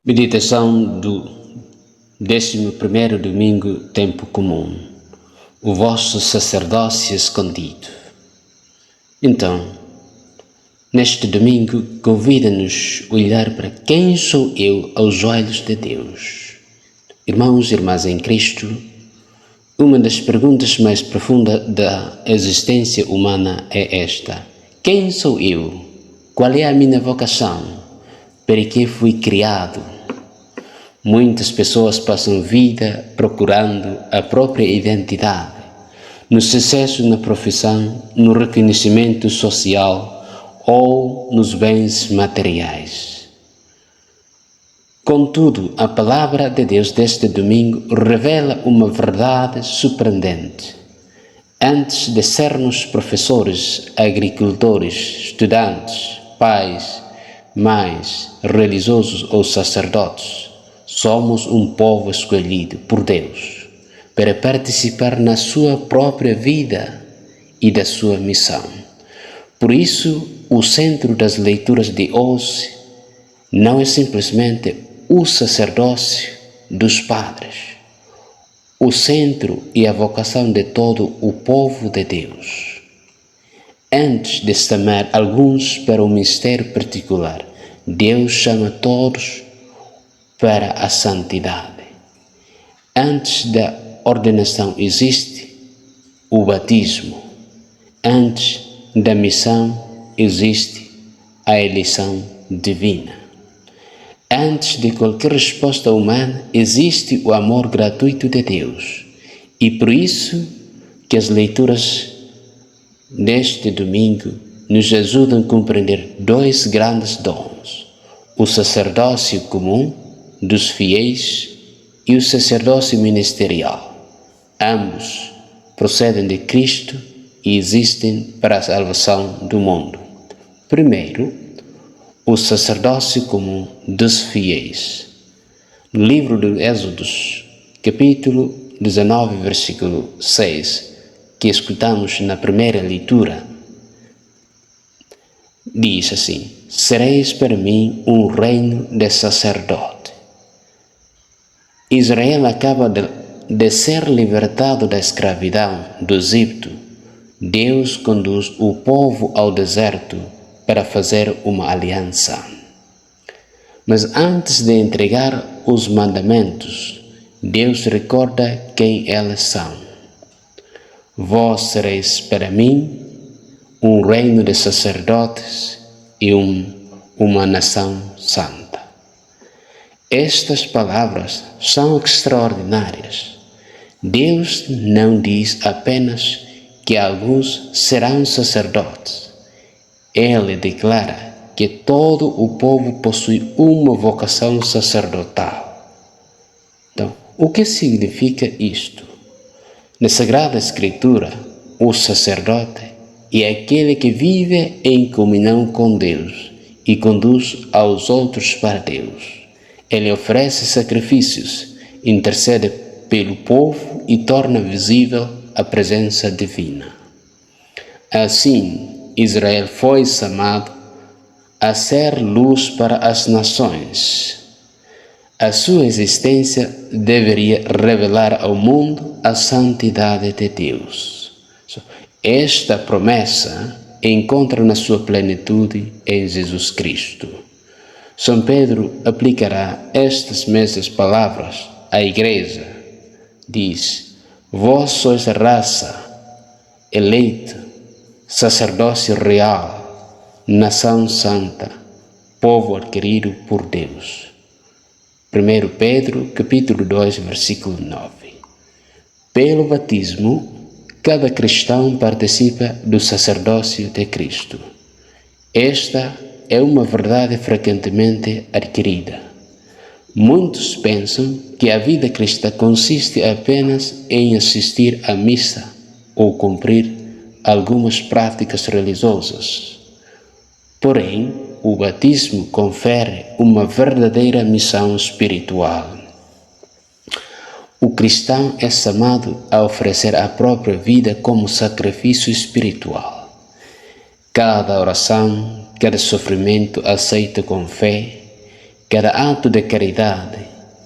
Meditação do 11º domingo, tempo comum. O vosso sacerdócio escondido. Então, neste domingo, convida-nos a olhar para quem sou eu aos olhos de Deus. Irmãos e irmãs em Cristo, uma das perguntas mais profundas da existência humana é esta: quem sou eu? Qual é a minha vocação? Para que fui criado? Muitas pessoas passam vida procurando a própria identidade, no sucesso na profissão, no reconhecimento social ou nos bens materiais. Contudo, a palavra de Deus deste domingo revela uma verdade surpreendente. Antes de sermos professores, agricultores, estudantes, pais, mães, religiosos ou sacerdotes, somos um povo escolhido por Deus para participar na sua própria vida e da sua missão. Por isso, o centro das leituras de hoje não é simplesmente o sacerdócio dos padres. O centro e a vocação de todo o povo de Deus. Antes de chamar alguns para um ministério particular, Deus chama todos para a santidade. Antes da ordenação existe o batismo. Antes da missão existe a eleição divina. Antes de qualquer resposta humana existe o amor gratuito de Deus. E por isso que as leituras deste domingo nos ajudam a compreender dois grandes dons: o sacerdócio comum dos fiéis e o sacerdócio ministerial. Ambos procedem de Cristo e existem para a salvação do mundo. Primeiro, o sacerdócio comum dos fiéis. No livro do Êxodos, capítulo 19, versículo 6, que escutamos na primeira leitura, diz assim: sereis para mim um reino de sacerdote. Israel acaba de ser libertado da escravidão do Egito. Deus conduz o povo ao deserto para fazer uma aliança. Mas antes de entregar os mandamentos, Deus recorda quem eles são. Vós sereis para mim um reino de sacerdotes e uma nação santa. Estas palavras são extraordinárias. Deus não diz apenas que alguns serão sacerdotes. Ele declara que todo o povo possui uma vocação sacerdotal. Então, o que significa isto? Na Sagrada Escritura, o sacerdote é aquele que vive em comunhão com Deus e conduz aos outros para Deus. Ele oferece sacrifícios, intercede pelo povo e torna visível a presença divina. Assim, Israel foi chamado a ser luz para as nações. A sua existência deveria revelar ao mundo a santidade de Deus. Esta promessa encontra na sua plenitude em Jesus Cristo. São Pedro aplicará estas mesmas palavras à Igreja. Diz: vós sois a raça eleita, sacerdócio real, nação santa, povo adquirido por Deus. 1 Pedro, capítulo 2, versículo 9. Pelo batismo, cada cristão participa do sacerdócio de Cristo. Esta é uma verdade frequentemente adquirida. Muitos pensam que a vida cristã consiste apenas em assistir à missa ou cumprir algumas práticas religiosas. Porém, o batismo confere uma verdadeira missão espiritual. O cristão é chamado a oferecer a própria vida como sacrifício espiritual. Cada oração, cada sofrimento aceito com fé, Cada ato de caridade,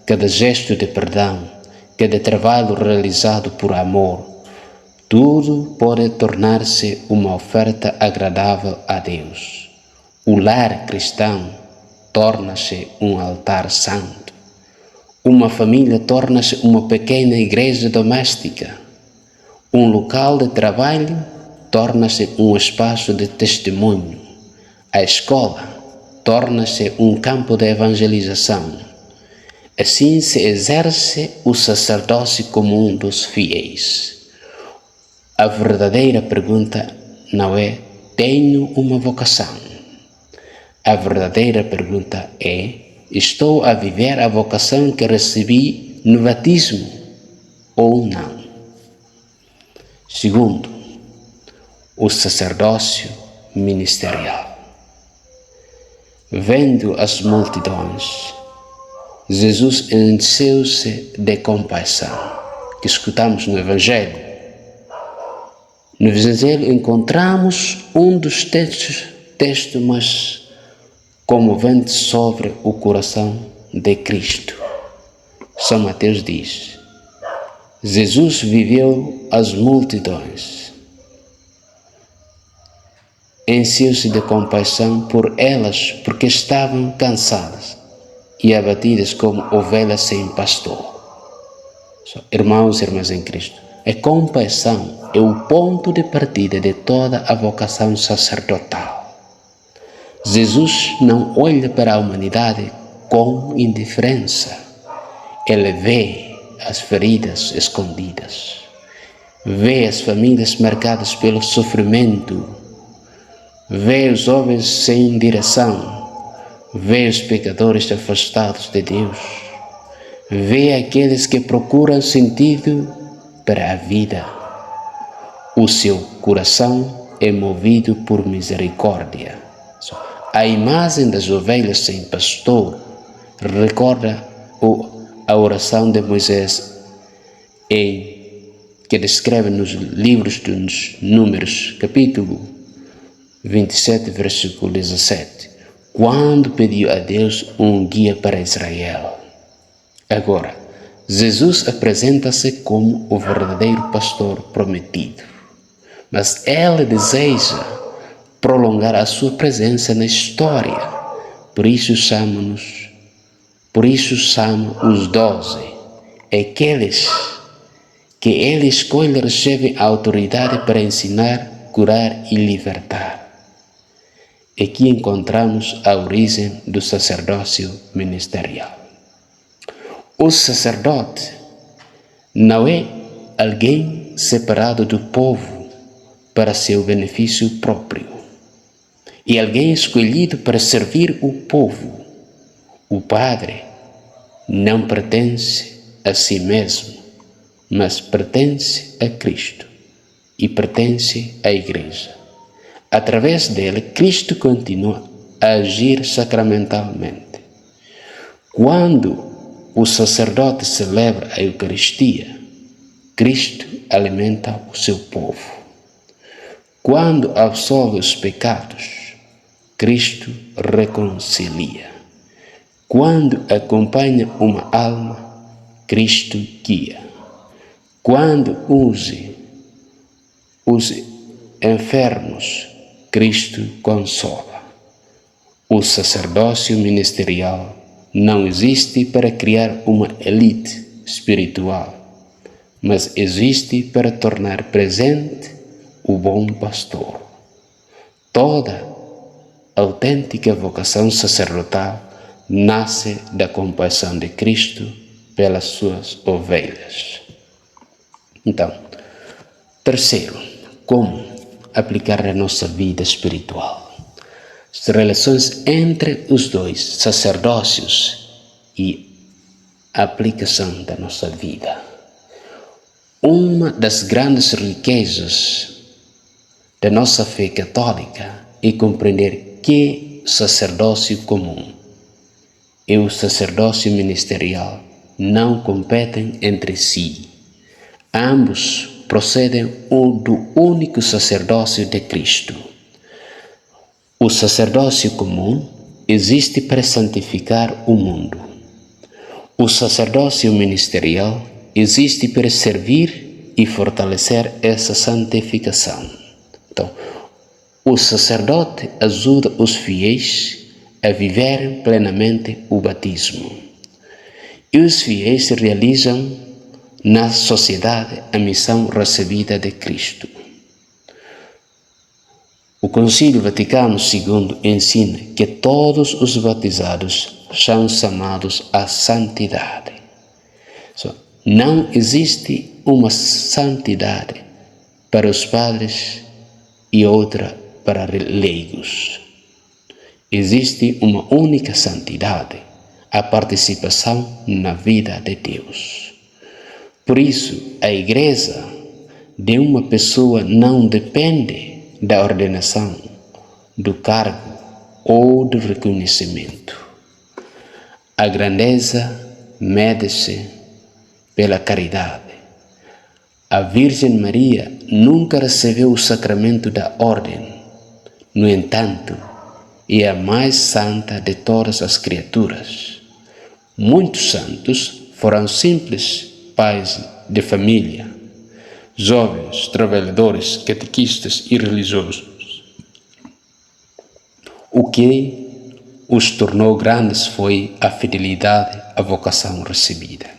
cada gesto de perdão, cada trabalho realizado por amor, tudo pode tornar-se uma oferta agradável a Deus. O lar cristão torna-se um altar santo. Uma família torna-se uma pequena igreja doméstica. Um local de trabalho torna-se um espaço de testemunho. A escola torna-se um campo de evangelização. Assim se exerce o sacerdócio comum dos fiéis. A verdadeira pergunta não é: tenho uma vocação? A verdadeira pergunta é: estou a viver a vocação que recebi no batismo ou não? Segundo, o sacerdócio ministerial. Vendo as multidões, Jesus encheu-se de compaixão, que escutamos no Evangelho. No Evangelho encontramos um dos textos mais comoventes sobre o coração de Cristo. São Mateus diz: Jesus viveu as multidões, encheu-se de compaixão por elas, porque estavam cansadas e abatidas como ovelhas sem pastor. Irmãos e irmãs em Cristo, a compaixão é o ponto de partida de toda a vocação sacerdotal. Jesus não olha para a humanidade com indiferença. Ele vê as feridas escondidas, vê as famílias marcadas pelo sofrimento, vê os homens sem direção, vê os pecadores afastados de Deus, vê aqueles que procuram sentido para a vida. O seu coração é movido por misericórdia. A imagem das ovelhas sem pastor recorda a oração de Moisés, que descreve nos livros dos Números, capítulo 27, versículo 17, quando pediu a Deus um guia para Israel. Agora, Jesus apresenta-se como o verdadeiro pastor prometido, mas ele deseja prolongar a sua presença na história. Por isso chama os 12, aqueles que ele escolhe recebem a autoridade para ensinar, curar e libertar. Aqui encontramos a origem do sacerdócio ministerial. O sacerdote não é alguém separado do povo para seu benefício próprio. É alguém escolhido para servir o povo. O padre não pertence a si mesmo, mas pertence a Cristo e pertence à Igreja. Através dele, Cristo continua a agir sacramentalmente. Quando o sacerdote celebra a Eucaristia, Cristo alimenta o seu povo. Quando absolve os pecados, Cristo reconcilia. Quando acompanha uma alma, Cristo guia. Quando use os enfermos, Cristo consola. O sacerdócio ministerial não existe para criar uma elite espiritual, mas existe para tornar presente o bom pastor. Toda autêntica vocação sacerdotal nasce da compaixão de Cristo pelas suas ovelhas. Então, terceiro, como aplicar na nossa vida espiritual? As relações entre os dois, sacerdócios e a aplicação da nossa vida. Uma das grandes riquezas da nossa fé católica é compreender que o sacerdócio comum e o sacerdócio ministerial não competem entre si. Ambos procedem do único sacerdócio de Cristo. O sacerdócio comum existe para santificar o mundo. O sacerdócio ministerial existe para servir e fortalecer essa santificação. Então, o sacerdote ajuda os fiéis a viver plenamente o batismo. E os fiéis realizam na sociedade a missão recebida de Cristo. O Concílio Vaticano II ensina que todos os batizados são chamados à santidade. Não existe uma santidade para os padres e outra para leigos. Existe uma única santidade, a participação na vida de Deus. Por isso, a Igreja de uma pessoa não depende da ordenação, do cargo ou do reconhecimento. A grandeza mede-se pela caridade. A Virgem Maria nunca recebeu o sacramento da ordem. No entanto, é a mais santa de todas as criaturas. Muitos santos foram simples pais de família, jovens, trabalhadores, catequistas e religiosos. O que os tornou grandes foi a fidelidade à vocação recebida.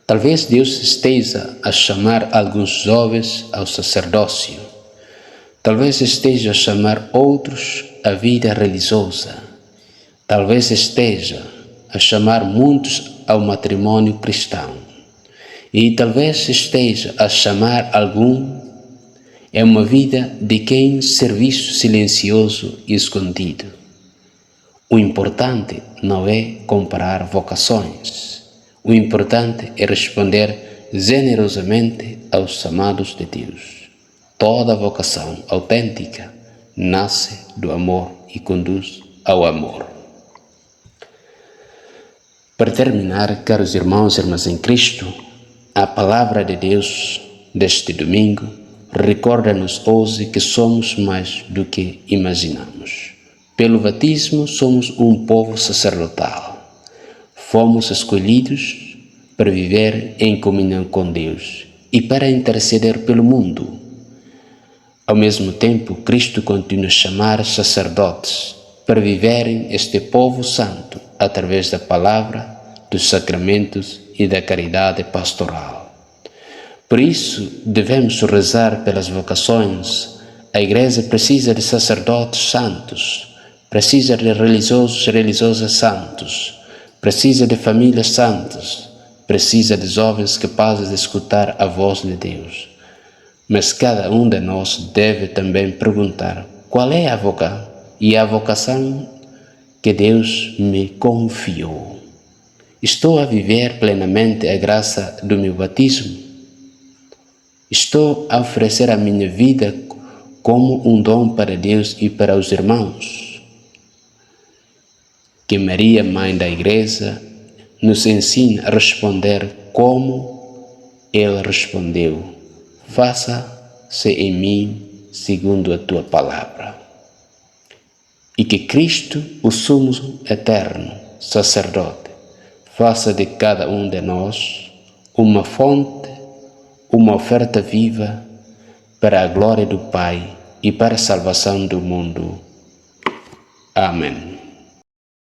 Talvez Deus esteja a chamar alguns jovens ao sacerdócio. Talvez esteja a chamar outros à vida religiosa. Talvez esteja a chamar muitos ao matrimônio cristão. E talvez esteja a chamar algum a uma vida de quem serviço silencioso e escondido. O importante não é comparar vocações. O importante é responder generosamente aos chamados de Deus. Toda vocação autêntica nasce do amor e conduz ao amor. Para terminar, caros irmãos e irmãs em Cristo, a palavra de Deus deste domingo recorda-nos hoje que somos mais do que imaginamos. Pelo batismo somos um povo sacerdotal. Fomos escolhidos para viver em comunhão com Deus e para interceder pelo mundo. Ao mesmo tempo, Cristo continua a chamar sacerdotes para viverem este povo santo através da palavra, dos sacramentos e da caridade pastoral. Por isso, devemos rezar pelas vocações. A Igreja precisa de sacerdotes santos, precisa de religiosos e religiosas santos, precisa de famílias santas, precisa de jovens capazes de escutar a voz de Deus. Mas cada um de nós deve também perguntar qual é a vocação que Deus me confiou. Estou a viver plenamente a graça do meu batismo? Estou a oferecer a minha vida como um dom para Deus e para os irmãos? Que Maria, Mãe da Igreja, nos ensine a responder como Ele respondeu. Faça-se em mim segundo a tua palavra. E que Cristo, o sumo eterno sacerdote, faça de cada um de nós uma fonte, uma oferta viva para a glória do Pai e para a salvação do mundo. Amém.